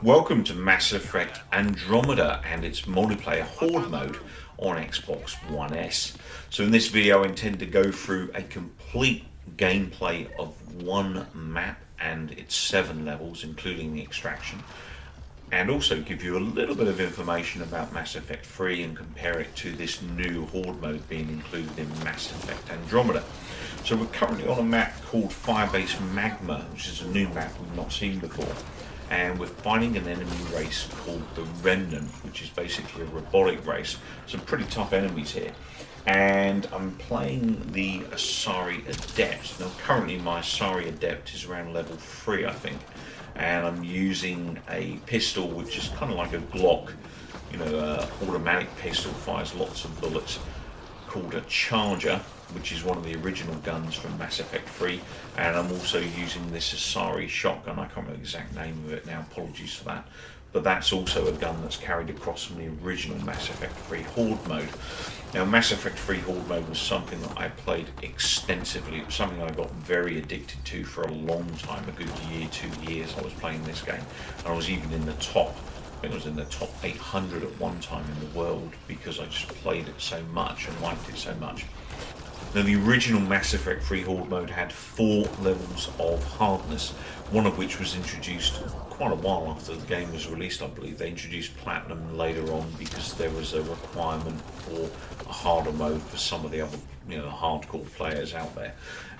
Welcome to Mass Effect Andromeda and its multiplayer Horde mode on Xbox One S. So in this video I intend to go through a complete gameplay of one map and its 7 levels, including the extraction, and also give you a little bit of information about Mass Effect 3 and compare it to this new Horde mode being included in Mass Effect Andromeda. So we're currently on a map called FIREBASE Magma, which is a new map we've not seen before. And we're fighting an enemy race called the Remnant, which is basically a robotic race. Some pretty tough enemies here. And I'm playing the Asari Adept. Now currently my Asari Adept is around level 3, I think. And I'm using a pistol which is kind of like a Glock, automatic pistol, fires lots of bullets, called a Charger, which is one of the original guns from Mass Effect 3, and I'm also using this Asari shotgun. I can't remember the exact name of it now, apologies for that, but that's also a gun that's carried across from the original Mass Effect 3 Horde mode. Now Mass Effect 3 Horde mode was something that I played extensively. It was something I got very addicted to for a long time, a good year, 2 years I was playing this game, and I was even in the top, I think it was in the top 800 at one time in the world, because I just played it so much and liked it so much. Now the original Mass Effect 3 Horde mode had 4 levels of hardness, one of which was introduced quite a while after the game was released, I believe. They introduced Platinum later on because there was a requirement for a harder mode for some of the other, hardcore players out there.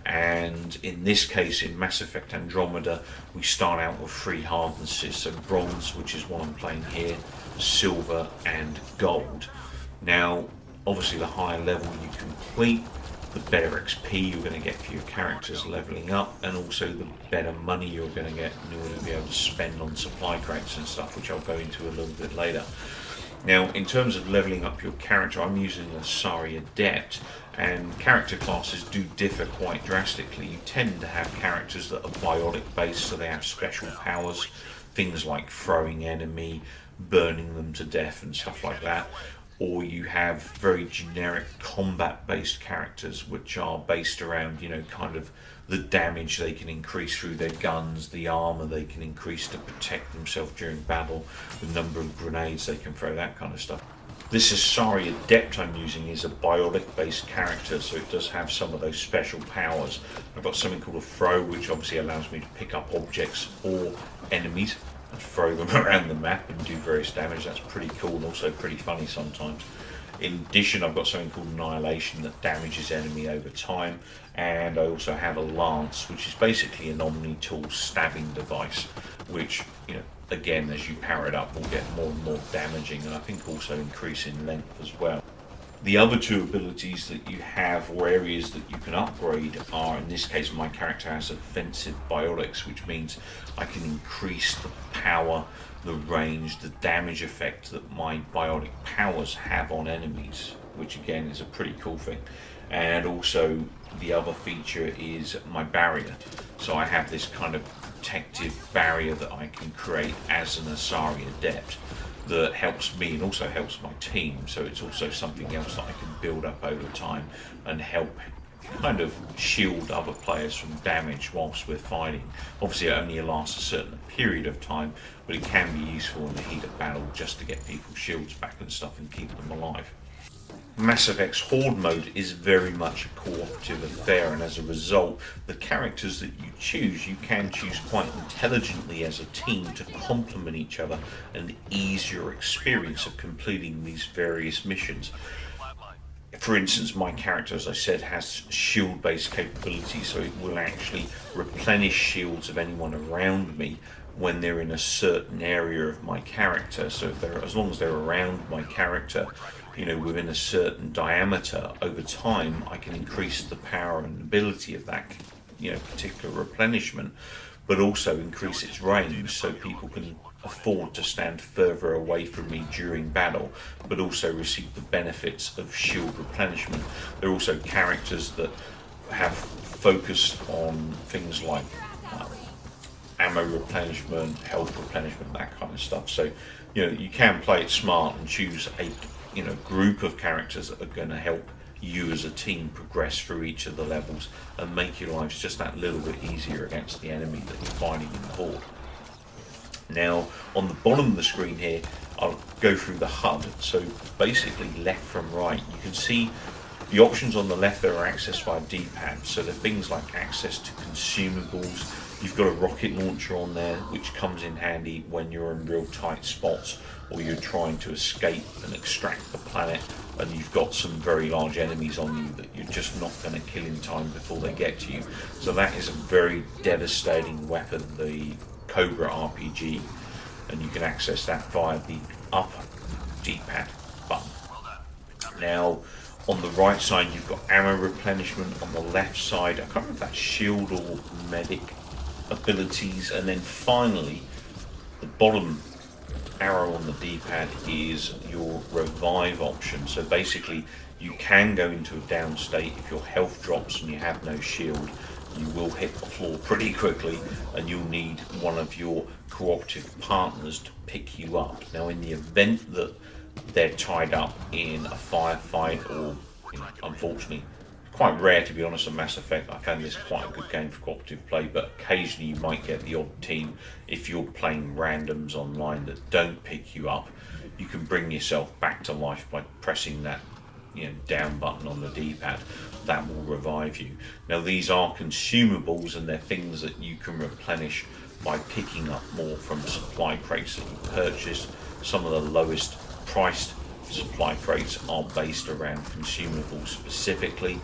And in this case, in Mass Effect Andromeda, we start out with 3 hardnesses, so Bronze, which is what I'm playing here, Silver and Gold. Now, obviously the higher level you complete, the better XP you're going to get for your characters leveling up, and also the better money you're going to get in order to be able to spend on supply crates and stuff, which I'll go into a little bit later. Now, in terms of leveling up your character, I'm using an Asari Adept, and character classes do differ quite drastically. You tend to have characters that are biotic based, so they have special powers, things like throwing enemy, burning them to death and stuff like that. Or you have very generic combat-based characters which are based around, kind of the damage they can increase through their guns, the armor they can increase to protect themselves during battle, the number of grenades they can throw, that kind of stuff. This Asari Adept I'm using is a biotic-based character, so it does have some of those special powers. I've got something called a throw, which obviously allows me to pick up objects or enemies and throw them around the map and do various damage. That's pretty cool and also pretty funny sometimes. In addition, I've got something called Annihilation that damages enemy over time, and I also have a Lance, which is basically an Omni-tool stabbing device, which, again, as you power it up, will get more and more damaging, and I think also increase in length as well. The other 2 abilities that you have, or areas that you can upgrade, are, in this case my character has offensive biotics, which means I can increase the power, the range, the damage effect that my biotic powers have on enemies, which again is a pretty cool thing. And also the other feature is my barrier. So I have this kind of protective barrier that I can create as an Asari Adept that helps me and also helps my team, so it's also something else that I can build up over time and help kind of shield other players from damage whilst we're fighting. Obviously it only lasts a certain period of time, but it can be useful in the heat of battle just to get people's shields back and stuff and keep them alive. Mass Effect's Horde mode is very much a cooperative affair, and as a result, the characters that you choose, you can choose quite intelligently as a team to complement each other and ease your experience of completing these various missions. For instance, my character, as I said, has shield-based capabilities, so it will actually replenish shields of anyone around me when they're in a certain area of my character. So if as long as they're around my character, within a certain diameter, over time I can increase the power and ability of that particular replenishment, but also increase its range so people can afford to stand further away from me during battle, but also receive the benefits of shield replenishment. There are also characters that have focused on things like ammo replenishment, health replenishment, that kind of stuff. So you can play it smart and choose a group of characters that are going to help you as a team progress through each of the levels and make your lives just that little bit easier against the enemy that you're fighting in the Horde. Now, on the bottom of the screen here, I'll go through the HUD. So basically left from right, you can see the options on the left that are accessed via D-pad. So there are things like access to consumables. You've got a rocket launcher on there, which comes in handy when you're in real tight spots or you're trying to escape and extract the planet, and you've got some very large enemies on you that you're just not going to kill in time before they get to you. So that is a very devastating weapon, the Cobra RPG, and you can access that via the up D-pad button. Now, on the right side, you've got ammo replenishment. On the left side, I can't remember if that's shield or medic abilities. And then finally, the bottom arrow on the D-pad is your revive option. So basically, you can go into a down state if your health drops and you have no shield. You will hit the floor pretty quickly, and you'll need one of your cooperative partners to pick you up. Now, in the event that they're tied up in a firefight, or unfortunately, quite rare to be honest on Mass Effect. I found this quite a good game for cooperative play, but occasionally you might get the odd team. If you're playing randoms online that don't pick you up, you can bring yourself back to life by pressing that down button on the D-pad. That will revive you. Now, these are consumables, and they're things that you can replenish by picking up more from supply crates that you purchase. Some of the lowest priced supply crates are based around consumables specifically.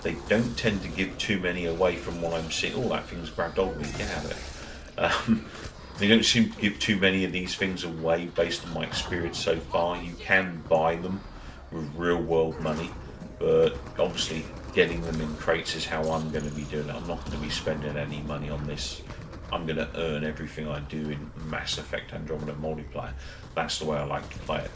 They don't tend to give too many away from what I'm seeing. Oh, that thing's grabbed hold of me, get out of it. They don't seem to give too many of these things away based on my experience so far. You can buy them with real world money, but obviously getting them in crates is how I'm going to be doing it. I'm not going to be spending any money on this. I'm going to earn everything I do in Mass Effect Andromeda multiplayer. That's the way I like to play it.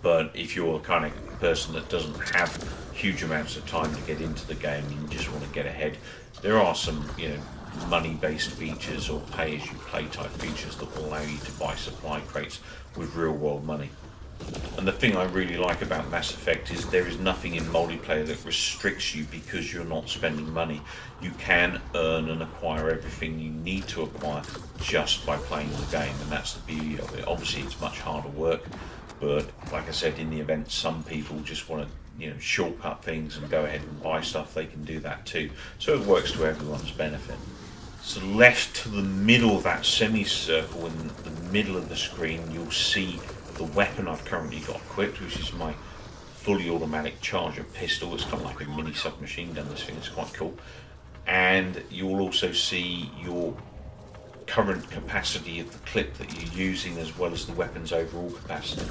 But if you're the kind of person that doesn't have huge amounts of time to get into the game and you just want to get ahead, there are some money-based features or pay-as-you-play type features that will allow you to buy supply crates with real-world money. And the thing I really like about Mass Effect is there is nothing in multiplayer that restricts you because you're not spending money. You can earn and acquire everything you need to acquire just by playing the game, and that's the beauty of it. Obviously, it's much harder work, but like I said, in the event some people just want to shortcut things and go ahead and buy stuff, they can do that too. So it works to everyone's benefit. So left to the middle of that semicircle, in the middle of the screen, you'll see the weapon I've currently got equipped, which is my fully automatic charger pistol. It's kind of like a mini submachine gun, this thing, it's quite cool. And you'll also see your current capacity of the clip that you're using, as well as the weapon's overall capacity.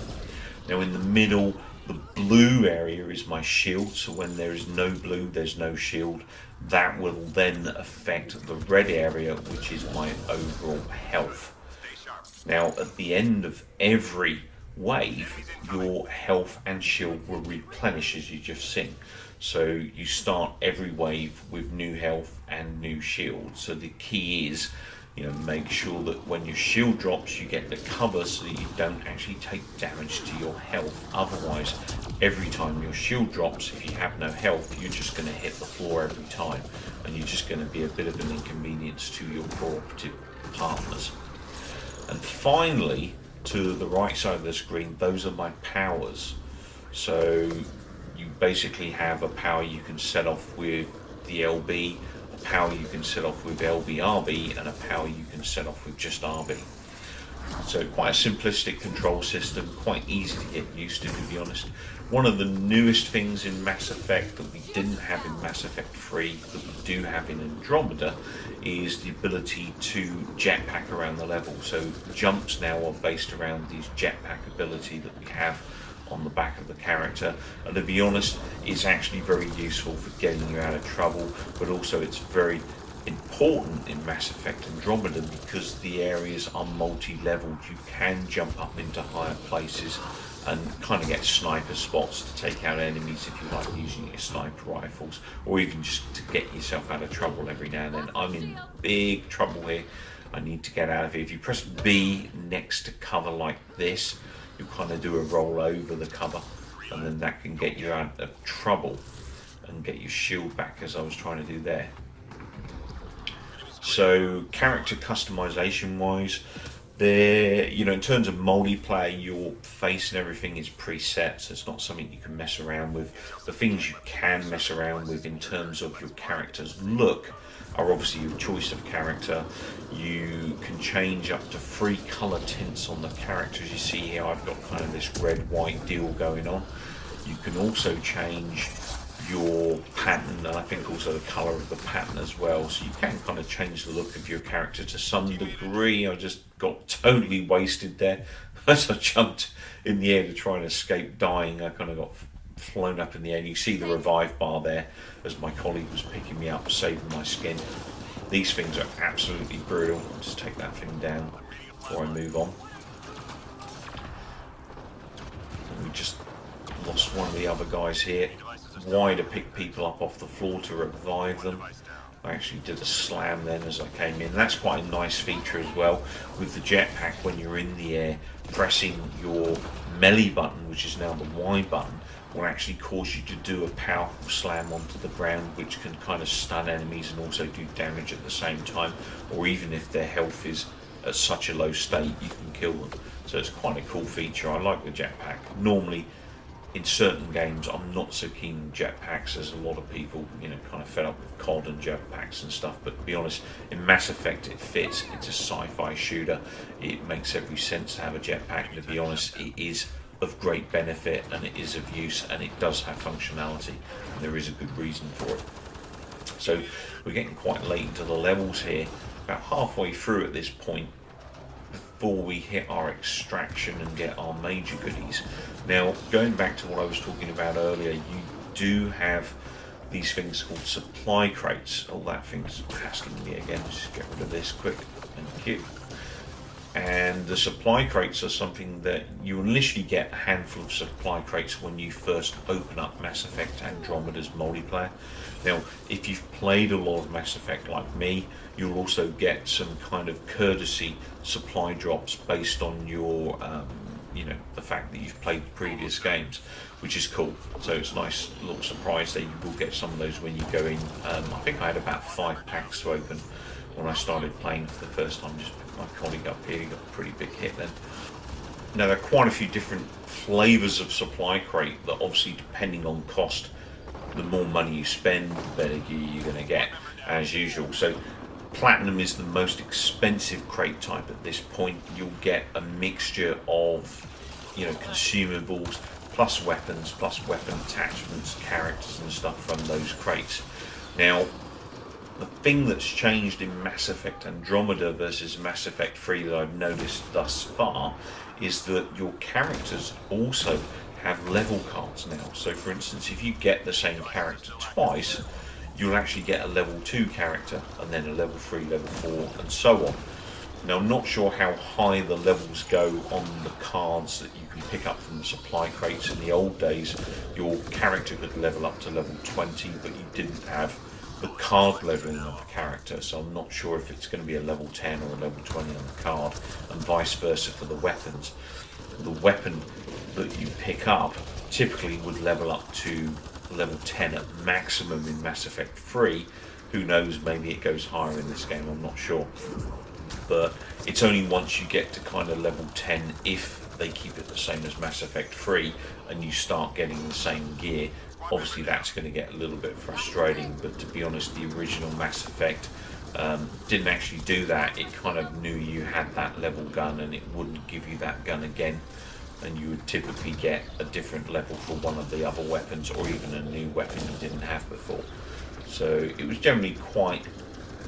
Now, in the middle, the blue area is my shield, so when there is no blue, there's no shield. That will then affect the red area, which is my overall health. Now, at the end of every wave, your health and shield will replenish, as you just seen. So you start every wave with new health and new shield. So the key is, make sure that when your shield drops, you get the cover so that you don't actually take damage to your health. Otherwise, every time your shield drops, if you have no health, you're just going to hit the floor every time, and you're just going to be a bit of an inconvenience to your cooperative partners. And finally, to the right side of the screen, those are my powers. So you basically have a power you can set off with the LB, a power you can set off with LB-RB, and a power you can set off with just RB. So quite a simplistic control system, quite easy to get used to be honest. One of the newest things in Mass Effect that we didn't have in Mass Effect 3, that we do have in Andromeda, is the ability to jetpack around the level. So jumps now are based around these jetpack ability that we have on the back of the character, and to be honest, it's actually very useful for getting you out of trouble, but also it's very important in Mass Effect Andromeda because the areas are multi-leveled. You can jump up into higher places and kind of get sniper spots to take out enemies if you like using your sniper rifles, or even just to get yourself out of trouble every now and then. I'm in big trouble here. I need to get out of here. If you press B next to cover like this, you kind of do a roll over the cover, and then that can get you out of trouble and get your shield back, as I was trying to do there. So character customization wise, There, in terms of multiplayer, your face and everything is preset, so it's not something you can mess around with. The things you can mess around with in terms of your character's look are obviously your choice of character. You can change up to 3 colour tints on the characters. You see here I've got kind of this red-white deal going on. You can also change your pattern, and I think also the colour of the pattern as well, so you can kind of change the look of your character to some degree. I just got totally wasted there as I jumped in the air to try and escape dying. I kind of got flown up in the air. You see the revive bar there as my colleague was picking me up, saving my skin. These things are absolutely brutal. I'll just take that thing down before I move on. And we just lost one of the other guys here. Why to pick people up off the floor to revive them. I actually did a slam then as I came in. That's quite a nice feature as well with the jetpack. When you're in the air, pressing your melee button, which is now the Y button, will actually cause you to do a powerful slam onto the ground, which can kind of stun enemies and also do damage at the same time, or even if their health is at such a low state, you can kill them. So it's quite a cool feature. I like the jetpack. Normally in certain games I'm not so keen on jetpacks, as a lot of people kind of fed up with COD and jetpacks and stuff, but to be honest, in Mass Effect it fits. It's a sci-fi shooter, it makes every sense to have a jetpack, and to be honest it is of great benefit and it is of use and it does have functionality, and there is a good reason for it. So we're getting quite late into the levels here, about halfway through at this point, before we hit our extraction and get our major goodies. Now, going back to what I was talking about earlier, you do have these things called supply crates. Oh, that thing's asking me again. Just get rid of this quick. Thank you. And the supply crates are something that you initially get a handful of supply crates when you first open up Mass Effect Andromeda's multiplayer. Now, if you've played a lot of Mass Effect like me, you'll also get some kind of courtesy supply drops based on your, the fact that you've played the previous games, which is cool. So it's a nice little surprise that you will get some of those when you go in. I think I had about 5 packs to open when I started playing for the first time. Just picked my colleague up here, he got a pretty big hit then. Now there are quite a few different flavours of supply crate that obviously, depending on cost, the more money you spend, the better gear you're going to get, as usual. So Platinum is the most expensive crate type at this point. You'll get a mixture of consumables plus weapons, plus weapon attachments, characters and stuff from those crates. Now, the thing that's changed in Mass Effect Andromeda versus Mass Effect 3 that I've noticed thus far is that your characters also have level cards now. So for instance, if you get the same character twice, you'll actually get a level 2 character and then a level 3, level 4 and so on. Now, I'm not sure how high the levels go on the cards that you can pick up from the supply crates. In the old days, your character could level up to level 20, but you didn't have the card leveling of the character, so I'm not sure if it's going to be a level 10 or a level 20 on the card, and vice versa for the weapons. The weapon that you pick up typically would level up to level 10 at maximum in Mass Effect 3. Who knows, maybe it goes higher in this game, I'm not sure. But it's only once you get to kind of level 10, if they keep it the same as Mass Effect 3 and you start getting the same gear, obviously that's going to get a little bit frustrating. But to be honest, the original Mass Effect didn't actually do that. It kind of knew you had that level gun and it wouldn't give you that gun again, and you would typically get a different level for one of the other weapons, or even a new weapon you didn't have before. So it was generally quite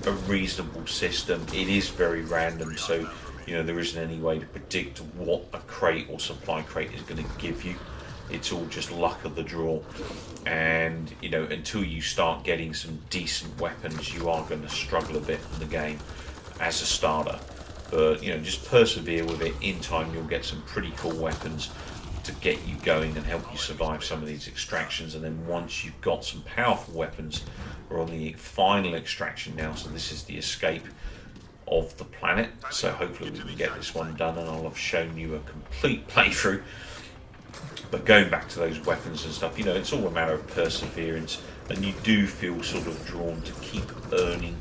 a reasonable system. It is very random, so there isn't any way to predict what a crate or supply crate is going to give you. It's all just luck of the draw, and until you start getting some decent weapons, you are going to struggle a bit in the game as a starter. But just persevere with it. In time you'll get some pretty cool weapons to get you going and help you survive some of these extractions. And then once you've got some powerful weapons, we're on the final extraction now, so this is the escape of the planet. So hopefully we can get this one done, and I'll have shown you a complete playthrough. But going back to those weapons and stuff, it's all a matter of perseverance, and you do feel sort of drawn to keep earning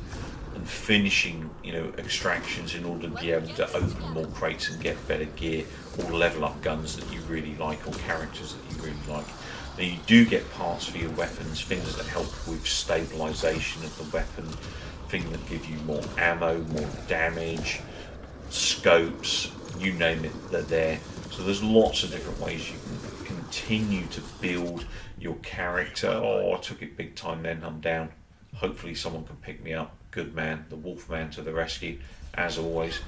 and finishing, extractions in order to be able to open more crates and get better gear, or level up guns that you really like, or characters that you really like. Now you do get parts for your weapons, things that help with stabilization of the weapon, things that give you more ammo, more damage, scopes, you name it, they're there. So there's lots of different ways you can continue to build your character. Oh, I took it big time then, I'm down. Hopefully someone can pick me up. Good man, the wolf man to the rescue, as always.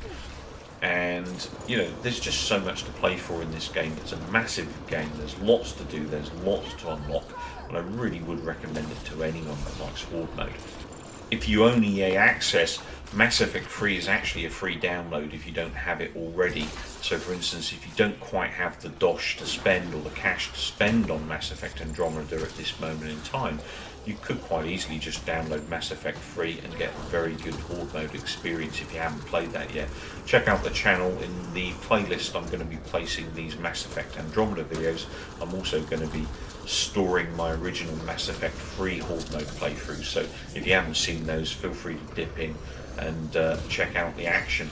And there's just so much to play for in this game. It's a massive game, there's lots to do, there's lots to unlock, and I really would recommend it to anyone that likes Horde mode. If you own EA Access, Mass Effect 3 is actually a free download if you don't have it already. So for instance, if you don't quite have the dosh to spend, or the cash to spend on Mass Effect Andromeda at this moment in time, you could quite easily just download Mass Effect 3 and get a very good Horde mode experience if you haven't played that yet. Check out the channel. In the playlist I'm going to be placing these Mass Effect Andromeda videos. I'm also going to be storing my original Mass Effect 3 Horde mode playthrough, so if you haven't seen those, feel free to dip in and check out the action.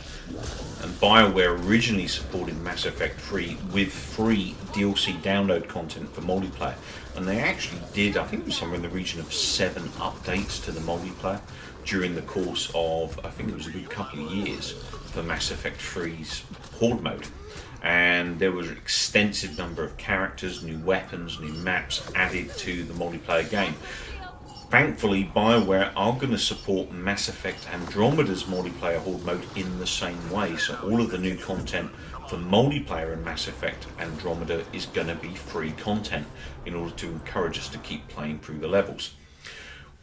And BioWare originally supported Mass Effect 3 with free DLC download content for multiplayer, and they actually did, I think it was somewhere in the region of 7 updates to the multiplayer during the course of, I think it was a good couple of years, for Mass Effect 3's Horde mode. And there was an extensive number of characters, new weapons, new maps added to the multiplayer game. Thankfully, BioWare are going to support Mass Effect Andromeda's multiplayer Horde mode in the same way, so all of the new content for multiplayer in Mass Effect Andromeda is going to be free content in order to encourage us to keep playing through the levels.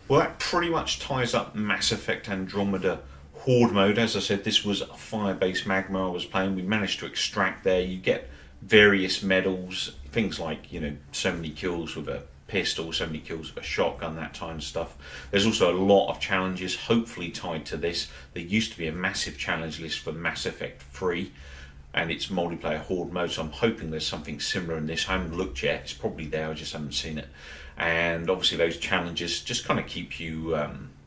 Well, that pretty much ties up Mass Effect Andromeda Horde mode. As I said, this was a FIREBASE Magma I was playing. We managed to extract there. You get various medals, things like, so many kills with a pistol, so many kills with a shotgun, that kind of stuff. There's also a lot of challenges, hopefully tied to this. There used to be a massive challenge list for Mass Effect 3 and its multiplayer Horde mode, so I'm hoping there's something similar in this. I haven't looked yet, it's probably there, I just haven't seen it. And obviously those challenges just kind of keep you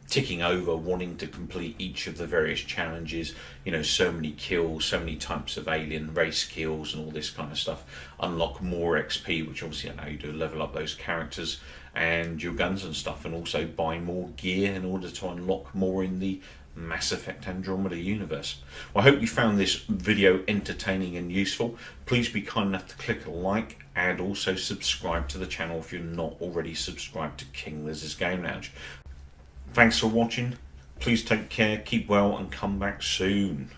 ticking over, wanting to complete each of the various challenges, so many kills, so many types of alien race kills and all this kind of stuff. Unlock more XP, which obviously I know you do, level up those characters and your guns and stuff, and also buy more gear in order to unlock more in the Mass Effect Andromeda universe. Well, I hope you found this video entertaining and useful. Please be kind enough to click a like and also subscribe to the channel if you're not already subscribed to King Liz's Game Lounge. Thanks for watching. Please take care, keep well, and come back soon.